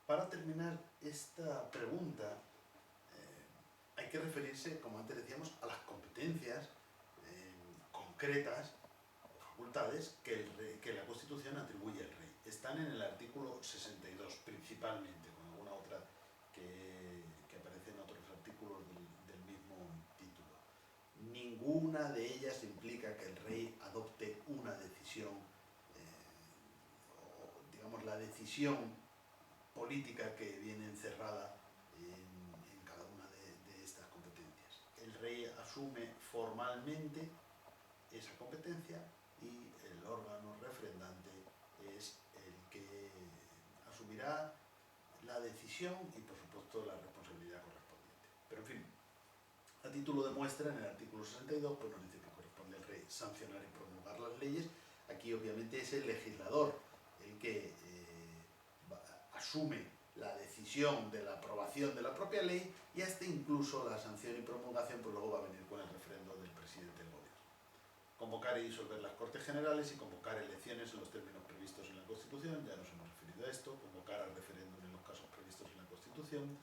Para terminar esta pregunta, hay que referirse, como antes decíamos, a las competencias concretas o facultades que la Constitución atribuye al rey. Están en el artículo 62 principalmente, con alguna otra que aparece en otros artículos del mismo título. Ninguna de ellas implica que el rey adopte una decisión, o digamos la decisión política que viene encerrada en cada una de estas competencias. El rey asume formalmente esa competencia y el órgano refrendante es el que asumirá la decisión y por supuesto la responsabilidad correspondiente. Pero en fin, a título de muestra, en el artículo 62 pues nos dice que corresponde al rey sancionar y promulgar las leyes. Aquí obviamente es el legislador el que asume la decisión de la aprobación de la propia ley, y hasta incluso la sanción y promulgación pues luego va a venir con el refrendo del presidente del gobierno. Convocar y disolver las Cortes Generales y convocar elecciones en los términos previstos en la Constitución, ya nos hemos referido a esto, convocar al referéndum en los casos previstos en la Constitución,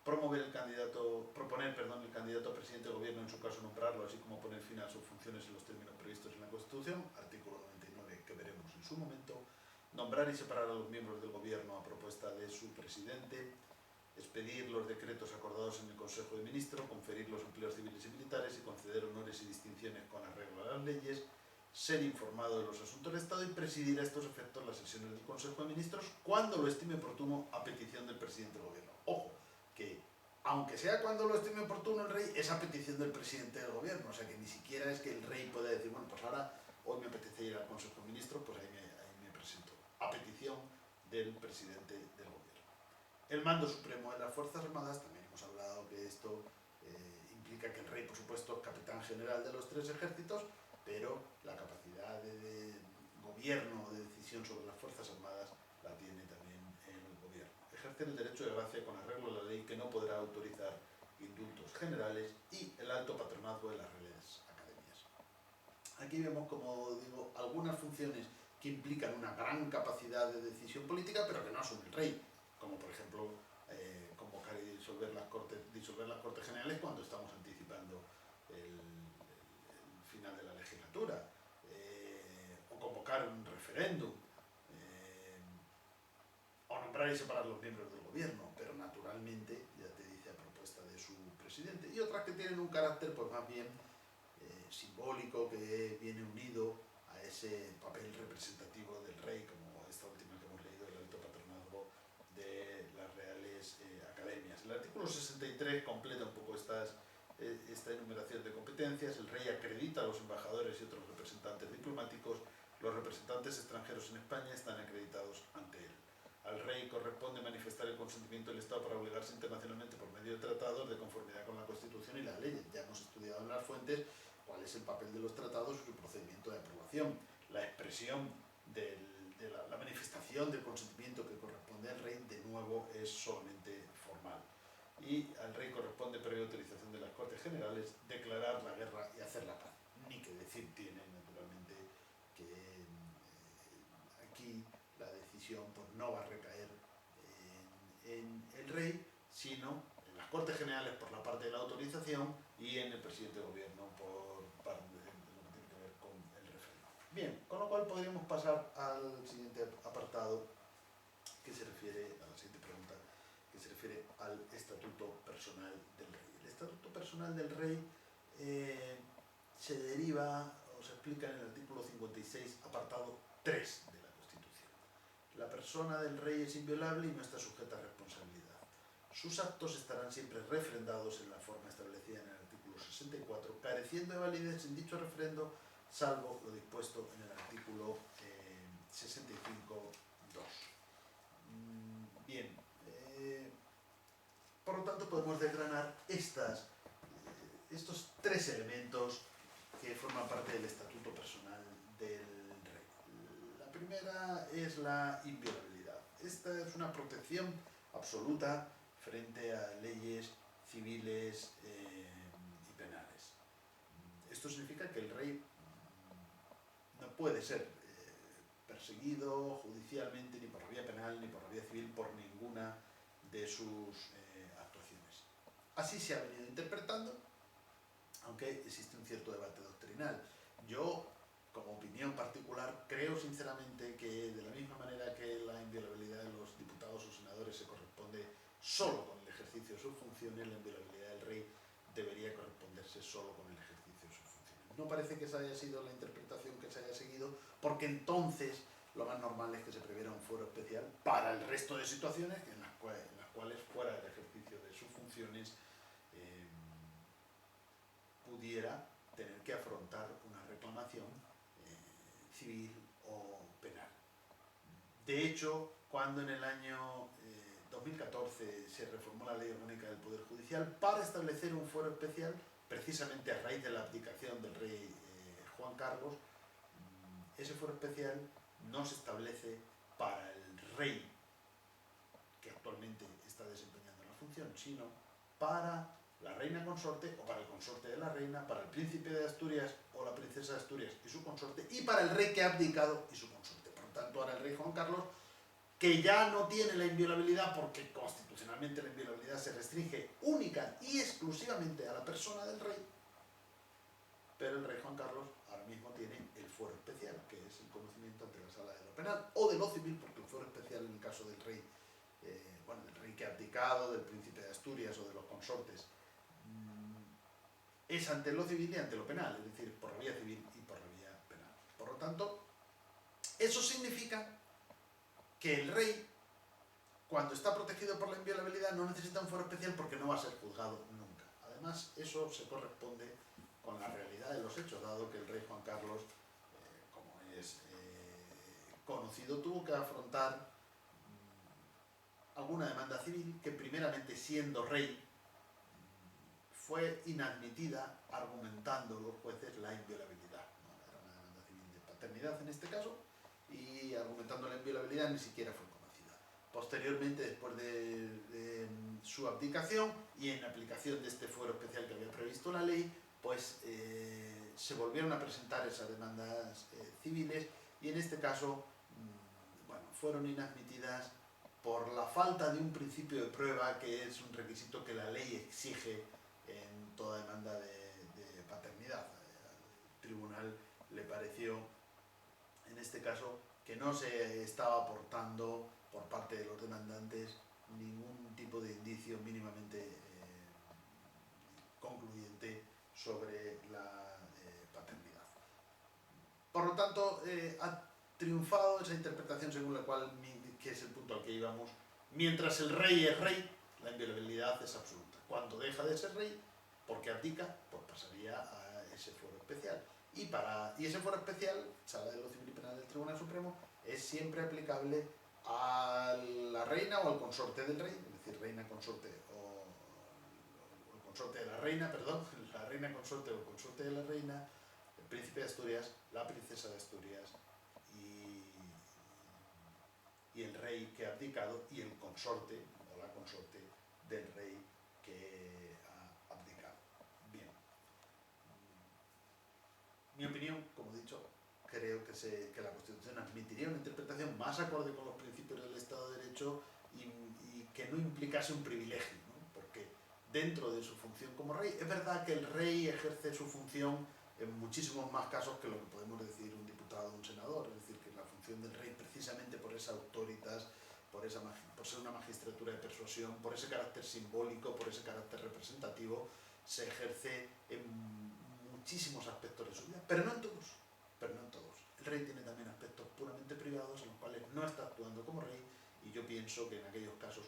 proponer el candidato a presidente del gobierno, en su caso nombrarlo, así como poner fin a sus funciones en los términos previstos en la Constitución, artículo 99 que veremos en su momento, nombrar y separar a los miembros del gobierno a propuesta de su presidente, expedir los decretos acordados en el Consejo de Ministros, conferir los empleos civiles y militares y conceder honores y distinciones con arreglo a las leyes, ser informado de los asuntos del Estado y presidir a estos efectos las sesiones del Consejo de Ministros cuando lo estime oportuno a petición del presidente del gobierno. Ojo, que aunque sea cuando lo estime oportuno el rey, es a petición del presidente del gobierno, o sea que ni siquiera es que el rey pueda decir, bueno, pues ahora hoy me apetece ir al Consejo de Ministros, pues ahí me presento, a petición del presidente del gobierno. El mando supremo de las Fuerzas Armadas, también hemos hablado que esto implica que el rey, por supuesto, es capitán general de los tres ejércitos, pero la capacidad de gobierno o de decisión sobre las Fuerzas Armadas la tiene también el gobierno. Ejercer el derecho de gracia con arreglo a la ley, que no podrá autorizar indultos generales, y el alto patronazgo de las Reales Academias. Aquí vemos, como digo, algunas funciones que implican una gran capacidad de decisión política, pero que no asume el rey, como por ejemplo convocar y disolver las Cortes Generales cuando estamos anticipando el final de la legislatura, o convocar un referéndum, o nombrar y separar los miembros del gobierno, pero naturalmente, ya te dice, a propuesta de su presidente. Y otras que tienen un carácter pues más bien simbólico, que viene unido a ese papel representativo del rey, como esta última que hemos leído, el alto patronazgo de las Reales Academias. El artículo 63 completa un poco esta enumeración de competencias. El rey acredita a los embajadores y otros representantes diplomáticos. Los representantes extranjeros en España están acreditados ante él. Al rey corresponde manifestar el consentimiento del Estado para obligarse internacionalmente por medio de tratados de conformidad con la Constitución y las leyes. Ya hemos estudiado en las fuentes cuál es el papel de los tratados y su procedimiento de aprobación. La expresión de la manifestación del consentimiento que corresponde al rey, de nuevo, es solamente formal. Y al rey corresponde, previa autorización de las Cortes Generales, declarar la guerra y hacer la paz. Ni que decir tiene, naturalmente, que aquí la decisión pues, no va a recaer en el rey, sino en las Cortes Generales por la parte de la autorización y en el presidente del gobierno por parte de lo que tiene que ver con el referéndum. Bien, con lo cual podríamos pasar al siguiente apartado, que se refiere a la siguiente pregunta, que se refiere al estatuto personal del rey. El estatuto personal del rey se deriva o se explica en el artículo 56, apartado 3 de la Constitución. La persona del rey es inviolable y no está sujeta a responsabilidad. Sus actos estarán siempre refrendados en la forma establecida en el artículo 64, careciendo de validez en dicho refrendo, salvo lo dispuesto en el artículo 65.2. Bien, por lo tanto podemos desgranar estos tres elementos que forman parte del estatuto personal del rey. La primera es la inviolabilidad. Esta es una protección absoluta frente a leyes civiles y penales. Esto significa que el rey no puede ser perseguido judicialmente, ni por la vía penal, ni por la vía civil, por ninguna de sus actuaciones. Así se ha venido interpretando, aunque existe un cierto debate doctrinal. Yo, como opinión particular, creo sinceramente que de la misma manera que la inviolabilidad de los diputados o senadores se corresponde solo con el ejercicio de sus funciones, la inviolabilidad del rey debería corresponderse solo con el ejercicio de sus funciones. No parece que esa haya sido la interpretación que se haya seguido, porque entonces lo más normal es que se previera un fuero especial para el resto de situaciones en las cuales fuera del ejercicio de sus funciones pudiera tener que afrontar una reclamación civil o penal. De hecho, cuando en el año 2014 se reformó la Ley Orgánica del Poder Judicial para establecer un fuero especial, precisamente a raíz de la abdicación del rey Juan Carlos, ese fuero especial no se establece para el rey que actualmente está desempeñando la función, sino para la reina consorte o para el consorte de la reina, para el príncipe de Asturias o la princesa de Asturias y su consorte, y para el rey que ha abdicado y su consorte. Por tanto, ahora el rey Juan Carlos, que ya no tiene la inviolabilidad porque constitucionalmente la inviolabilidad se restringe única y exclusivamente a la persona del rey, pero el rey Juan Carlos ahora mismo tiene el fuero especial, que es el conocimiento ante la sala de lo penal o de lo civil, porque el fuero especial en el caso del rey, del rey que ha abdicado, del príncipe de Asturias o de los consortes, es ante lo civil y ante lo penal, es decir, por la vía civil y por la vía penal. Por lo tanto, eso significa que el rey, cuando está protegido por la inviolabilidad, no necesita un fuero especial porque no va a ser juzgado nunca. Además, eso se corresponde con la realidad de los hechos, dado que el rey Juan Carlos, como es conocido, tuvo que afrontar alguna demanda civil que primeramente, siendo rey, fue inadmitida argumentando los jueces la inviolabilidad. Era una demanda civil de paternidad en este caso, y argumentando la inviolabilidad ni siquiera fue conocida. Posteriormente, después de su abdicación y en aplicación de este fuero especial que había previsto la ley, pues se volvieron a presentar esas demandas civiles, y en este caso fueron inadmitidas por la falta de un principio de prueba, que es un requisito que la ley exige en toda demanda de paternidad. Al tribunal le pareció, en este caso, que no se estaba aportando por parte de los demandantes ningún tipo de indicio mínimamente concluyente sobre la paternidad. Por lo tanto, ha triunfado esa interpretación según la cual, que es el punto al que íbamos, mientras el rey es rey, la inviolabilidad es absoluta. Cuando deja de ser rey, porque abdica, pues pasaría a ese fuero especial. Y ese fuero especial, Sala de lo Civil y Penal del Tribunal Supremo, es siempre aplicable a la reina o al consorte del rey, es decir, reina consorte o el consorte de la reina, perdón, la reina consorte o el consorte de la reina, el príncipe de Asturias, la princesa de Asturias y el rey que ha abdicado, y el consorte o la consorte del rey que ha abdicado. Bien. Mi opinión, como he dicho, creo que la Constitución admitiría una interpretación más acorde con los principios del Estado de Derecho y que no implicase un privilegio, ¿no? Porque dentro de su función como rey, es verdad que el rey ejerce su función en muchísimos más casos que lo que podemos decir un diputado o un senador, es decir, que la función del rey, precisamente por esa autoritas, por ser una magistratura de persuasión, por ese carácter simbólico, por ese carácter representativo, se ejerce en muchísimos aspectos de su vida, pero no en todos. El rey tiene también aspectos puramente privados en los cuales no está actuando como rey, y yo pienso que en aquellos casos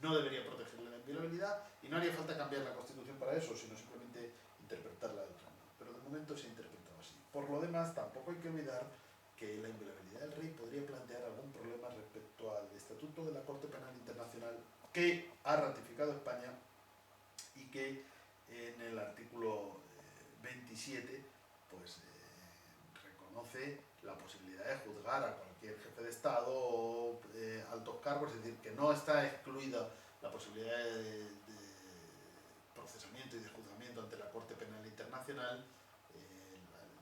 no debería protegerle la inviolabilidad, y no haría falta cambiar la Constitución para eso, sino simplemente interpretarla de otra manera. Pero de momento se ha interpretado así. Por lo demás, tampoco hay que olvidar que la inviolabilidad del rey podría plantear algún problema respecto al Estatuto de la Corte Penal Internacional que ha ratificado España, y que en el artículo 27 pues reconoce la posibilidad de juzgar a cualquier jefe de Estado o altos cargos, es decir, que no está excluida la posibilidad de procesamiento y de juzgamiento ante la Corte Penal Internacional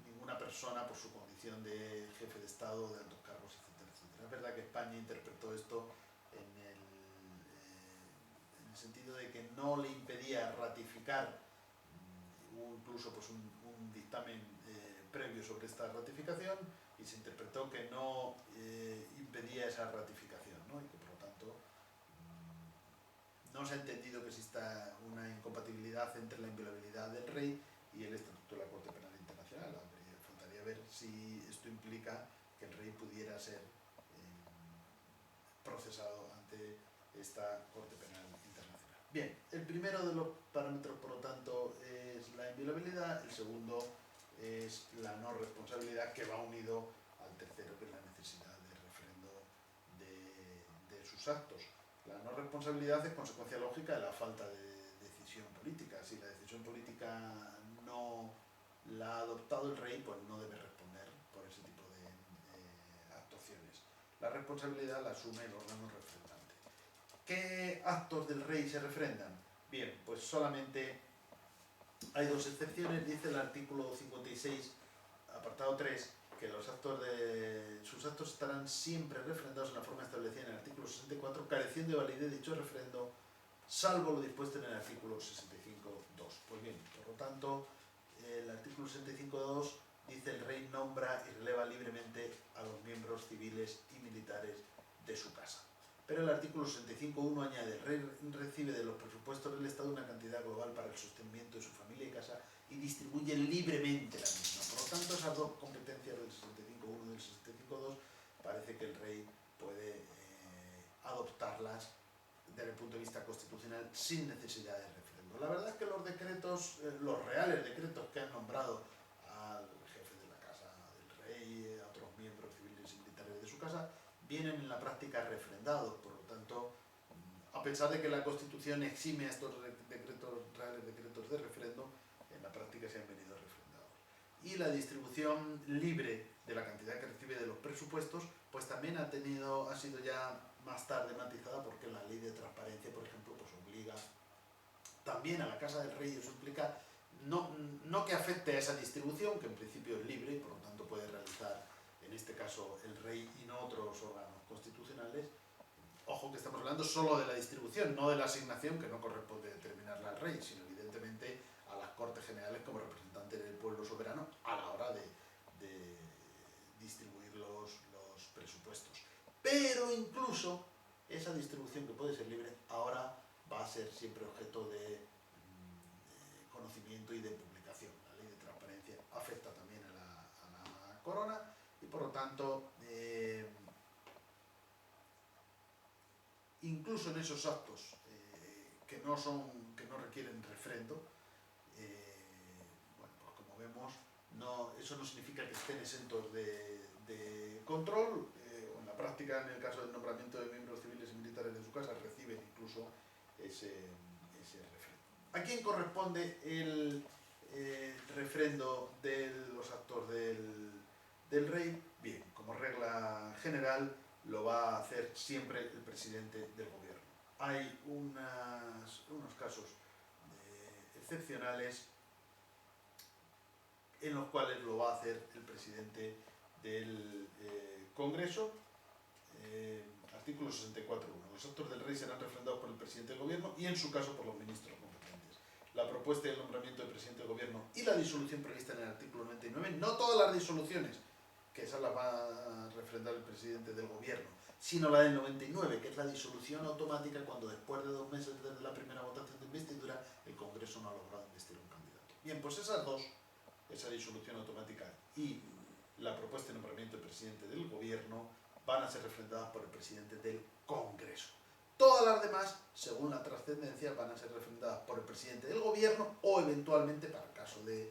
ninguna persona por su condición condición de jefe de Estado, de altos cargos, etcétera, etcétera. Es verdad que España interpretó esto en el sentido de que no le impedía ratificar, hubo incluso pues, un dictamen previo sobre esta ratificación, y se interpretó que no impedía esa ratificación, ¿no? Y que por lo tanto no se ha entendido que exista una incompatibilidad entre la inviolabilidad del rey y el Estatuto de la Corte Penal Internacional. Faltaría ver si esto implica que el rey pudiera ser procesado ante esta Corte Penal Internacional. Bien, el primero de los parámetros, por lo tanto, es la inviolabilidad, el segundo es la no responsabilidad, que va unido al tercero, que es la necesidad de referendo de sus actos. La no responsabilidad es consecuencia lógica de la falta de decisión política. Si la decisión política no la ha adoptado el rey, pues no debe responder por ese tipo de actuaciones. La responsabilidad la asume el órgano refrendante. ¿Qué actos del rey se refrendan? Bien, pues solamente hay dos excepciones. Dice el artículo 56, apartado 3, que sus actos estarán siempre refrendados en la forma establecida en el artículo 64, careciendo de validez dicho referendo, salvo lo dispuesto en el artículo 65.2. Pues bien, por lo tanto, el artículo 65.2 dice: el rey nombra y releva libremente a los miembros civiles y militares de su casa. Pero el artículo 65.1 añade: el rey recibe de los presupuestos del Estado una cantidad global para el sostenimiento de su familia y casa y distribuye libremente la misma. Por lo tanto, esas dos competencias del 65.1 y del 65.2 parece que el rey puede adoptarlas desde el punto de vista constitucional sin necesidad de referendo. La verdad es que los decretos, los reales decretos que han nombrado al jefe de la casa del rey, a otros miembros civiles y militares de su casa, vienen en la práctica refrendados. Por lo tanto, a pesar de que la Constitución exime a estos reales decretos de referendo, en la práctica se han venido refrendados. Y la distribución libre de la cantidad que recibe de los presupuestos, pues también ha sido ya más tarde matizada, porque la ley de transparencia, por ejemplo, pues obliga también a la Casa del Rey. Eso implica no que afecte a esa distribución, que en principio es libre y por lo tanto puede realizar, en este caso, el rey y no otros órganos constitucionales. Ojo, que estamos hablando solo de la distribución, no de la asignación, que no corresponde determinarla al rey, sino evidentemente a las Cortes Generales como representante del pueblo soberano a la hora de distribuir los presupuestos. Pero incluso esa distribución, que puede ser libre, ahora va a ser siempre objeto de conocimiento y de publicación. La ley de transparencia afecta también a la corona y por lo tanto incluso en esos actos que no requieren refrendo, bueno, pues como vemos, eso no significa que estén exentos de control. En la práctica, en el caso del nombramiento de miembros civiles y militares de su casa, reciben incluso ese refrendo. ¿A quién corresponde el refrendo de los actos del rey? Bien, como regla general, lo va a hacer siempre el presidente del gobierno. Hay unos casos excepcionales en los cuales lo va a hacer el presidente del Congreso. Artículo 64.1. Los actos del rey serán refrendados por el presidente del gobierno y, en su caso, por los ministros competentes. La propuesta y el nombramiento del presidente del gobierno y la disolución prevista en el artículo 99, no todas las disoluciones, que esas las va a refrendar el presidente del gobierno, sino la del 99, que es la disolución automática cuando, después de 2 meses desde la primera votación de investidura, el Congreso no ha logrado investir un candidato. Bien, pues esas dos, esa disolución automática y la propuesta de nombramiento del presidente del gobierno, van a ser refrendadas por el presidente del Congreso. Todas las demás, según la trascendencia, van a ser refrendadas por el presidente del gobierno o, eventualmente, para el caso de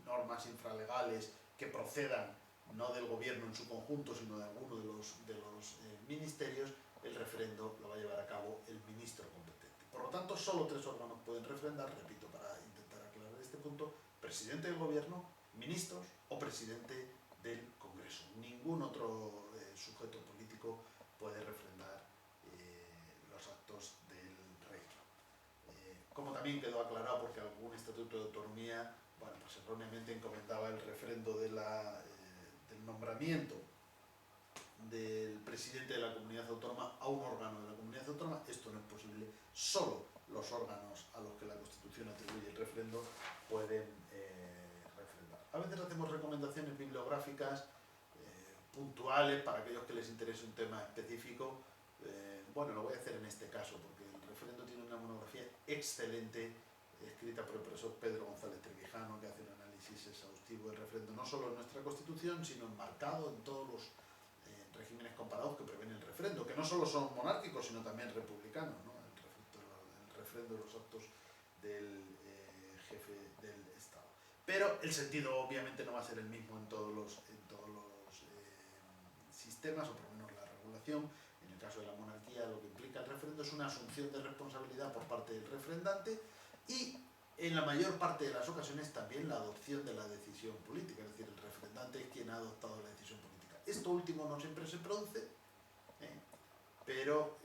normas infralegales que procedan no del gobierno en su conjunto, sino de alguno de los ministerios, el refrendo lo va a llevar a cabo el ministro competente. Por lo tanto, solo 3 órganos pueden refrendar, repito, para intentar aclarar este punto: presidente del gobierno, ministros o presidente del Congreso. Ningún otro sujeto político puede refrendar los actos del rey. Como también quedó aclarado, porque algún estatuto de autonomía, bueno, pues pues erróneamente encomendaba el refrendo del nombramiento del presidente de la comunidad autónoma a un órgano de la comunidad autónoma. Esto no es posible. Solo los órganos a los que la Constitución atribuye el refrendo pueden refrendar. A veces hacemos recomendaciones bibliográficas puntuales para aquellos que les interese un tema específico. Bueno, lo voy a hacer en este caso porque el refrendo tiene una monografía excelente escrita por el profesor Pedro González Trevijano, que hace un análisis exhaustivo del refrendo, no solo en nuestra Constitución, sino enmarcado en todos los regímenes comparados que prevén el refrendo, que no solo son monárquicos, sino también republicanos, ¿no? El refrendo de los actos del jefe del Estado. Pero el sentido obviamente no va a ser el mismo en todos los sistemas, o por lo menos la regulación. En el caso de la monarquía, lo que implica el refrendo es una asunción de responsabilidad por parte del refrendante y, en la mayor parte de las ocasiones, también la adopción de la decisión política, es decir, el refrendante es quien ha adoptado la decisión política. Esto último no siempre se produce, pero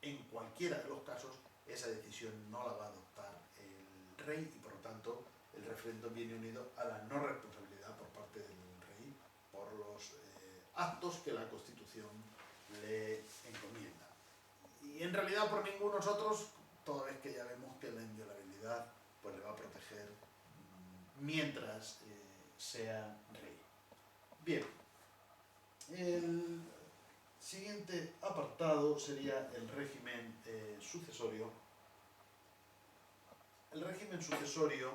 en cualquiera de los casos esa decisión no la va a adoptar el rey y, por lo tanto, el refrendo viene unido a la no responsabilidad por parte del rey por los actos que la Constitución le encomienda. Y en realidad por ningunos otros, toda vez que ya vemos que la inviolabilidad pues le va a proteger mientras sea rey. Bien, el siguiente apartado sería el régimen sucesorio. El régimen sucesorio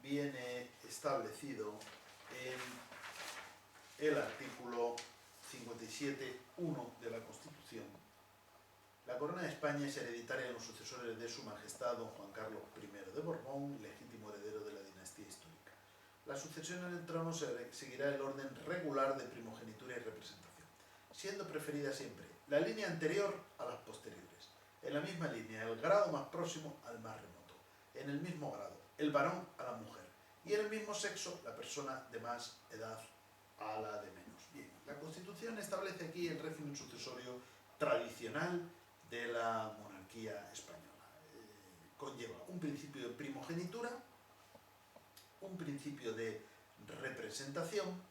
viene establecido en el artículo 57.1 de la Constitución. La corona de España es hereditaria en los sucesores de su majestad don Juan Carlos I de Borbón, legítimo heredero de la dinastía histórica. La sucesión en el trono seguirá el orden regular de primogenitura y representación, siendo preferida siempre la línea anterior a las posteriores, en la misma línea el grado más próximo al más remoto, en el mismo grado el varón a la mujer y en el mismo sexo la persona de más edad a la de menos. Bien, la Constitución establece aquí el régimen sucesorio tradicional de la monarquía española. Conlleva un principio de primogenitura, un principio de representación